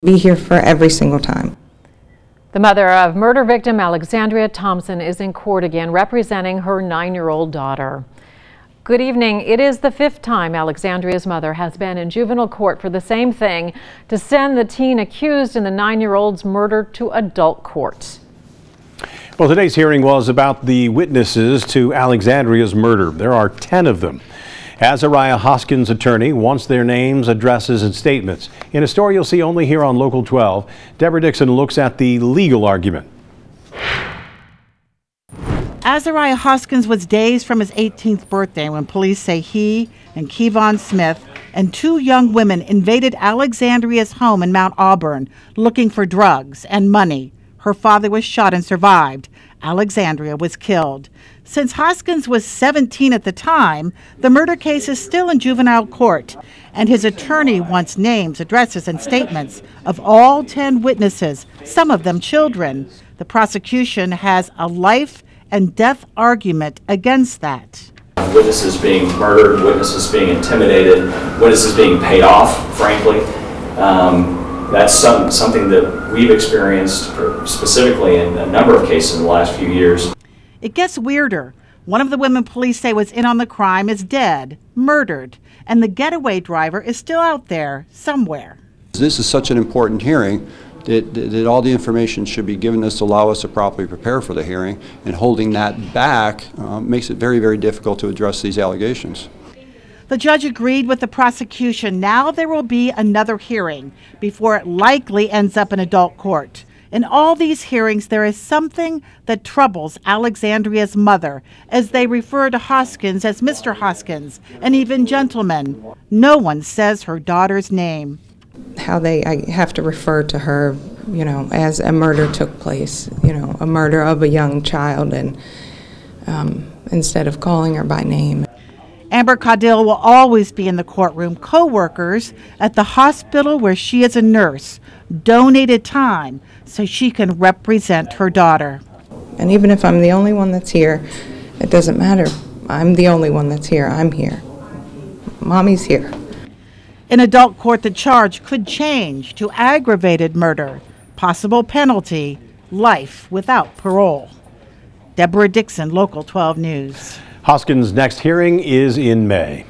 Be here for every single time. The mother of murder victim Alexandrea Thompson is in court again representing her 9-year-old daughter. Good evening. It is the 5th time Alexandria's mother has been in juvenile court for the same thing, to send the teen accused in the 9-year-old's murder to adult court. Well, today's hearing was about the witnesses to Alexandria's murder. There are 10 of them. Azuriah Hoskins' attorney wants their names, addresses, and statements. In a story you'll see only here on Local 12, Deborah Dixon looks at the legal argument. Azuriah Hoskins was days from his 18th birthday when police say he and Kevon Smith and 2 young women invaded Alexandria's home in Mount Auburn looking for drugs and money. Her father was shot and survived. Alexandria was killed. Since Hoskins was 17 at the time, the murder case is still in juvenile court, and his attorney wants names, addresses, and statements of all 10 witnesses, some of them children. The prosecution has a life and death argument against that. Witnesses being murdered, witnesses being intimidated, witnesses being paid off, frankly. That's something that we've experienced specifically in a number of cases in the last few years. It gets weirder. One of the women police say was in on the crime is dead, murdered, and the getaway driver is still out there somewhere. This is such an important hearing that all the information should be given us to allow us to properly prepare for the hearing, and holding that back makes it very, very difficult to address these allegations. The judge agreed with the prosecution. Now there will be another hearing before it likely ends up in adult court. In all these hearings, there is something that troubles Alexandria's mother, as they refer to Hoskins as Mr. Hoskins, and even gentleman. No one says her daughter's name. I have to refer to her, as a murder took place, a murder of a young child, and instead of calling her by name. Amber Caudill will always be in the courtroom. Co-workers at the hospital where she is a nurse donated time so she can represent her daughter. And even if I'm the only one that's here, it doesn't matter. I'm the only one that's here. I'm here. Mommy's here. In adult court, the charge could change to aggravated murder. Possible penalty, life without parole. Deborah Dixon, Local 12 News. Hoskins' next hearing is in May.